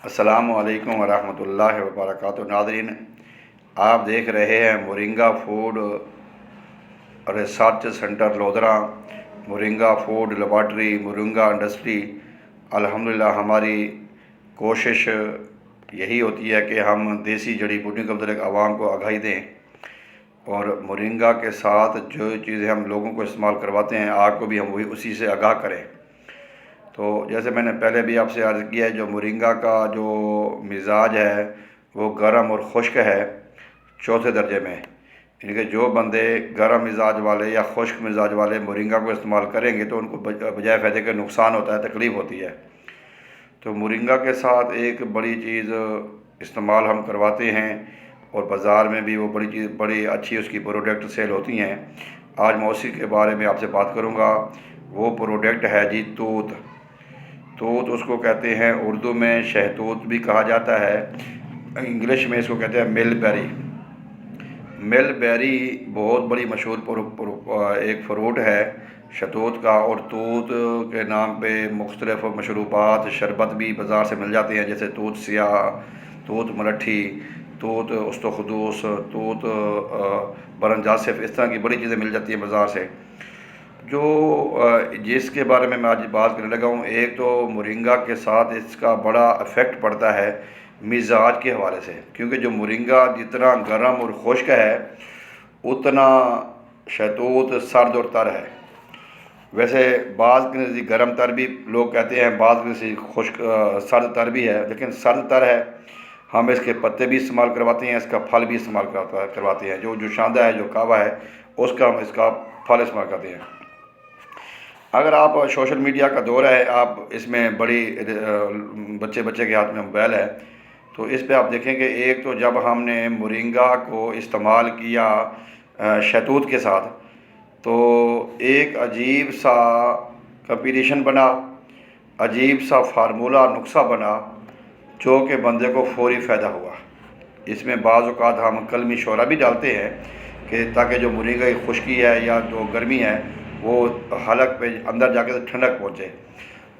السلام علیکم ورحمۃ اللہ وبرکاتہ ناظرین، آپ دیکھ رہے ہیں moringa food research centre Lodhra, moringa food laboratory, moringa industry. الحمدللہ ہماری کوشش یہی ہوتی ہے کہ ہم دیسی جڑی بوٹیوں کے متعلق عوام کو آگاہی دیں، اور مورنگا کے ساتھ جو چیزیں ہم لوگوں کو استعمال کرواتے ہیں آپ کو بھی ہم وہی اسی سے آگاہ کریں۔ تو جیسے میں نے پہلے بھی آپ سے عرض کیا ہے، جو مورنگا کا جو مزاج ہے وہ گرم اور خشک ہے چوتھے درجے میں، یعنی کہ جو بندے گرم مزاج والے یا خشک مزاج والے مورنگا کو استعمال کریں گے تو ان کو بجائے فائدے کے نقصان ہوتا ہے، تکلیف ہوتی ہے۔ تو مورنگا کے ساتھ ایک بڑی چیز استعمال ہم کرواتے ہیں، اور بازار میں بھی وہ بڑی اچھی اس کی پروڈکٹ سیل ہوتی ہیں۔ آج میں اسی کے بارے میں آپ سے بات کروں گا۔ وہ پروڈکٹ ہے جی توت۔ توت اس کو کہتے ہیں، اردو میں شہتوت بھی کہا جاتا ہے، انگلش میں اس کو کہتے ہیں مل بیری۔ مل بیری بہت بڑی مشہور ایک فروٹ ہے شہتوت کا، اور توت کے نام پہ مختلف مشروبات شربت بھی بازار سے مل جاتے ہیں، جیسے توت سیاہ، توت ملٹھی، توت استخدوس، توت برنجاسف، اس طرح کی بڑی چیزیں مل جاتی ہیں بازار سے۔ جس کے بارے میں آج بات کرنے لگا ہوں، ایک تو مورنگا کے ساتھ اس کا بڑا افیکٹ پڑتا ہے مزاج کے حوالے سے، کیونکہ جو مورنگا جتنا گرم اور خشک ہے اتنا شہتوت سرد اور تر ہے۔ ویسے بعض کے نزدیک گرم تر بھی لوگ کہتے ہیں، بعض کے نزدیک خشک سرد تر بھی ہے، لیکن سرد تر ہے۔ ہم اس کے پتے بھی استعمال کرواتے ہیں، اس کا پھل بھی استعمال کرواتے ہیں۔ جو شاندہ ہے، جو کعوہ ہے، ہم اس کا پھل استعمال کرتے ہیں۔ اگر آپ سوشل میڈیا کا دور ہے، آپ اس میں بچے کے ہاتھ میں موبائل ہے، تو اس پہ آپ دیکھیں کہ ایک تو جب ہم نے مورنگا کو استعمال کیا شہتوت کے ساتھ، تو ایک عجیب سا کمپٹیشن بنا، عجیب سا فارمولہ نسخہ بنا، جو کہ بندے کو فوری فائدہ ہوا۔ اس میں بعض اوقات ہم کلمی شورا بھی ڈالتے ہیں کہ تاکہ جو مورنگا کی خشکی ہے یا جو گرمی ہے وہ حلق پہ اندر جا کے ٹھنڈک پہنچے۔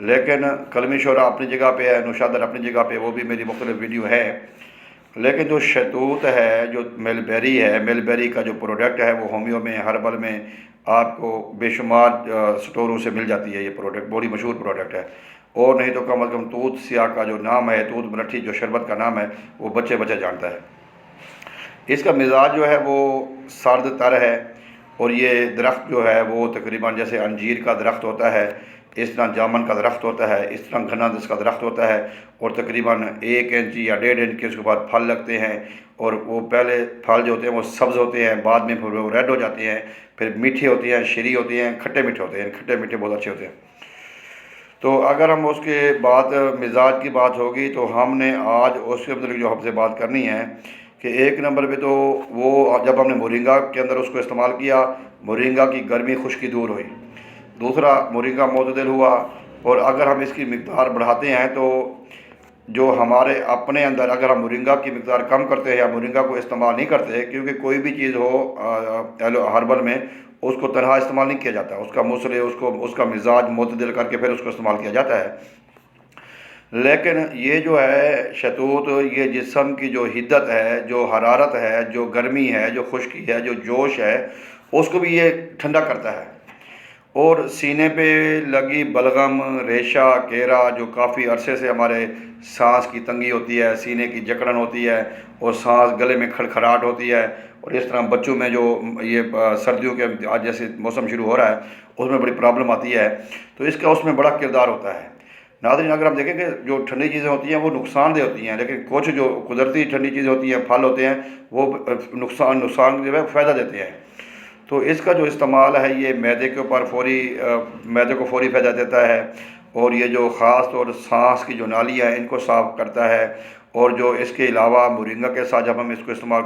لیکن کلمی شورا اپنی جگہ پہ ہے، نوشادر اپنی جگہ پہ، وہ بھی میری مختلف ویڈیو ہے۔ لیکن جو شہتوت ہے، جو مل بیری ہے، مل بیری کا جو پروڈکٹ ہے وہ ہومیو میں، ہربل میں آپ کو بے شمار سٹوروں سے مل جاتی ہے۔ یہ پروڈکٹ بڑی مشہور پروڈکٹ ہے، اور نہیں تو کم از کم توت سیاہ کا جو نام ہے، توت ملٹھی جو شربت کا نام ہے، وہ بچے جانتا ہے۔ اس کا مزاج جو ہے وہ سرد تر ہے، اور یہ درخت جو ہے وہ تقریباً جیسے انجیر کا درخت ہوتا ہے، اس طرح جامن کا درخت ہوتا ہے، اس طرح گھنا اس کا درخت ہوتا ہے، اور تقریباً 1 انچ یا 1.5 انچ کے اس کے بعد پھل لگتے ہیں، اور وہ پہلے پھل جو ہوتے ہیں وہ سبز ہوتے ہیں، بعد میں پھر وہ ریڈ ہو جاتے ہیں، پھر میٹھے ہوتے ہیں، شیریں ہوتے ہیں، کھٹے میٹھے ہوتے ہیں، کھٹے میٹھے بہت اچھے ہوتے ہیں۔ تو اگر ہم اس کے بعد مزاج کی بات ہوگی تو ہم نے آج اس کے متعلق جو ہم سے بات کرنی ہے کہ ایک نمبر پہ تو وہ جب ہم نے مورنگا کے اندر اس کو استعمال کیا، مورنگا کی گرمی خشکی دور ہوئی۔ دوسرا، مورنگا معتدل ہوا، اور اگر ہم اس کی مقدار بڑھاتے ہیں تو جو ہمارے اپنے اندر اگر ہم مورنگا کی مقدار کم کرتے ہیں یا مورنگا کو استعمال نہیں کرتے، کیونکہ کوئی بھی چیز ہو ہربل میں اس کو تنہا استعمال نہیں کیا جاتا، اس کا مسئلے اس کا مزاج معتدل کر کے پھر اس کو استعمال کیا جاتا ہے۔ لیکن یہ جو ہے شہتوت، یہ جسم کی جو حدت ہے، جو حرارت ہے، جو گرمی ہے، جو خشکی ہے، جو جوش ہے، اس کو بھی یہ ٹھنڈا کرتا ہے۔ اور سینے پہ لگی بلغم، ریشہ، کیرا، جو کافی عرصے سے ہمارے سانس کی تنگی ہوتی ہے، سینے کی جکڑن ہوتی ہے، اور سانس گلے میں کھڑکھڑاہٹ ہوتی ہے، اور اس طرح بچوں میں جو یہ سردیوں کے آج جیسے موسم شروع ہو رہا ہے اس میں بڑی پرابلم آتی ہے، تو اس کا اس میں بڑا کردار ہوتا ہے۔ ناظرین، اگر ہم دیکھیں کہ جو ٹھنڈی چیزیں ہوتی ہیں وہ نقصان دہ ہوتی ہیں، لیکن کچھ جو قدرتی ٹھنڈی چیزیں ہوتی ہیں، پھل ہوتے ہیں، وہ نقصان جو ہے فائدہ دیتے ہیں۔ تو اس کا جو استعمال ہے یہ معدے کے اوپر معدے کو فوری فائدہ دیتا ہے، اور یہ جو خاص طور سانس کی جو نالی ہے ان کو صاف کرتا ہے۔ اور جو اس کے علاوہ مورنگا کے ساتھ جب ہم اس کو استعمال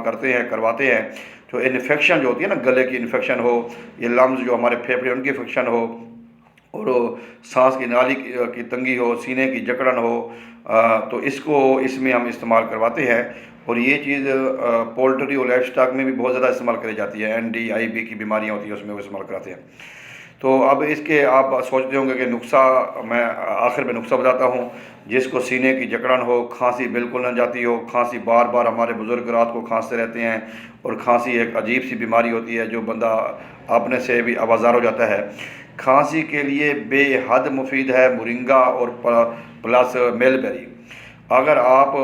کرواتے ہیں تو انفیکشن جو ہوتی ہے نا، گلے کی انفیکشن ہو، یہ لمز جو ہمارے پھیپھڑے ان کی انفیکشن ہو، اور سانس کی نالی کی تنگی ہو، سینے کی جکڑن ہو، تو اس میں ہم استعمال کرواتے ہیں۔ اور یہ چیز پولٹری اور لائف سٹاک میں بھی بہت زیادہ استعمال کری جاتی ہے، NDIB کی بیماریاں ہوتی ہیں اس میں وہ استعمال کراتے ہیں۔ تو اب اس کے آپ سوچتے ہوں گے کہ نسخہ، میں آخر میں نسخہ بتاتا ہوں۔ جس کو سینے کی جکڑن ہو، کھانسی بالکل نہ جاتی ہو، کھانسی بار بار ہمارے بزرگ رات کو کھانستے رہتے ہیں، اور کھانسی ایک عجیب سی بیماری ہوتی ہے جو بندہ اپنے سے بھی آوازار ہو جاتا ہے۔ کھانسی کے لیے بے حد مفید ہے مورنگا اور پلس میل بیری۔ اگر آپ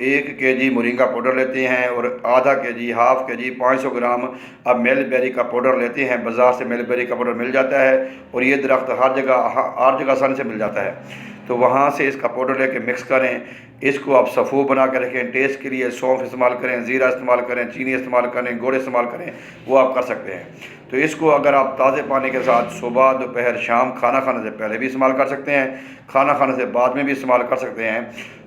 1 kg مورنگا پاؤڈر لیتے ہیں اور ½ kg، ½ kg 500 گرام اب میل بیری کا پاؤڈر لیتے ہیں، بازار سے میل بیری کا پاؤڈر مل جاتا ہے، اور یہ درخت ہر جگہ آسانی سے مل جاتا ہے، تو وہاں سے اس کا پاؤڈر لے کے مکس کریں۔ اس کو آپ صفو بنا کے رکھیں، ٹیسٹ کے لیے سونف استعمال کریں، زیرہ استعمال کریں، چینی استعمال کریں، گڑ استعمال کریں، وہ آپ کر سکتے ہیں۔ تو اس کو اگر آپ تازے پانی کے ساتھ صبح، دوپہر، شام، کھانا کھانے سے پہلے بھی استعمال کر سکتے ہیں، کھانا کھانے سے بعد میں بھی استعمال کر سکتے ہیں،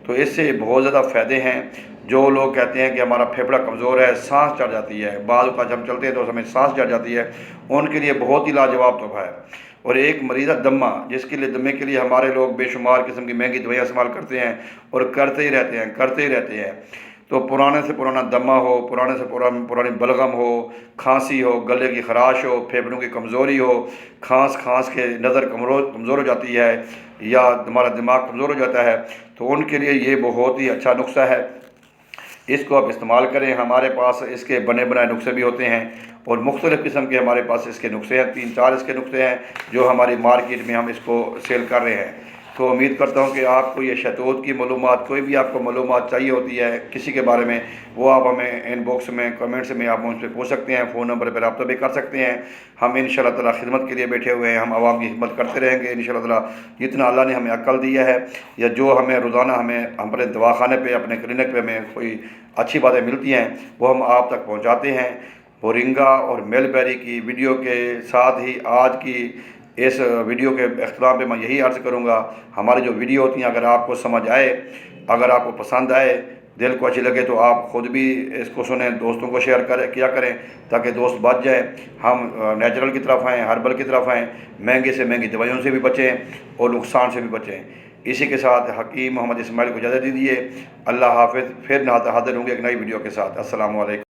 تو اس سے بہت زیادہ فائدے ہیں۔ جو لوگ کہتے ہیں کہ ہمارا پھیپھڑا کمزور ہے، سانس چڑھ جاتی ہے، بعض اوقات جب ہم چلتے ہیں تو ہمیں سانس چڑھ جاتی ہے، ان کے لیے بہت ہی لاجواب تحفہ ہے۔ اور ایک مریضہ دمہ، جس کے لیے دمے کے لیے ہمارے لوگ بے شمار قسم کی مہنگی دوائیاں استعمال کرتے ہیں اور کرتے ہی رہتے ہیں، تو پرانے سے پرانا دمہ ہو، پرانے سے پرانی بلغم ہو، کھانسی ہو، گلے کی خراش ہو، پھیپھڑوں کی کمزوری ہو، کھانس کے نظر کمزور ہو جاتی ہے، یا ہمارا دماغ کمزور ہو جاتا ہے، تو ان کے لیے یہ بہت ہی اچھا نسخہ ہے۔ اس کو آپ استعمال کریں۔ ہمارے پاس اس کے بنے بنائے نسخے بھی ہوتے ہیں، اور مختلف قسم کے ہمارے پاس اس کے نسخے ہیں، 3-4 اس کے نسخے ہیں جو ہماری مارکیٹ میں ہم اس کو سیل کر رہے ہیں۔ تو امید کرتا ہوں کہ آپ کو یہ شہتوت کی معلومات، کوئی بھی آپ کو معلومات چاہیے ہوتی ہے کسی کے بارے میں، وہ آپ ہمیں ان باکس میں کمنٹس میں آپ مجھ سے پوچھ سکتے ہیں، فون نمبر پہ رابطہ بھی کر سکتے ہیں۔ ہم انشاءاللہ تعالیٰ خدمت کے لیے بیٹھے ہوئے ہیں، ہم عوام کی خدمت کرتے رہیں گے انشاءاللہ تعالیٰ۔ جتنا اللہ نے ہمیں عقل دیا ہے، یا جو ہمیں روزانہ ہمیں اپنے دواخانے پہ، اپنے کلینک پہ ہمیں کوئی اچھی باتیں ملتی ہیں، وہ ہم آپ تک پہنچاتے ہیں۔ مورنگا اور میل بیری کی ویڈیو کے ساتھ ہی آج کی اس ویڈیو کے اختتام پہ میں یہی عرض کروں گا، ہماری جو ویڈیو ہوتی ہیں اگر آپ کو سمجھ آئے، اگر آپ کو پسند آئے، دل کو اچھی لگے، تو آپ خود بھی اس کو سنیں، دوستوں کو شیئر کیا کریں تاکہ دوست بچ جائیں۔ ہم نیچرل کی طرف آئیں، ہربل کی طرف آئیں، مہنگے سے مہنگی دوائیوں سے بھی بچیں اور نقصان سے بھی بچیں۔ اسی کے ساتھ حکیم محمد اسماعیل کو اجازت دیجیے۔ اللہ حافظ، پھر حاضر ہوں گے ایک نئی ویڈیو کے ساتھ۔ السلام علیکم۔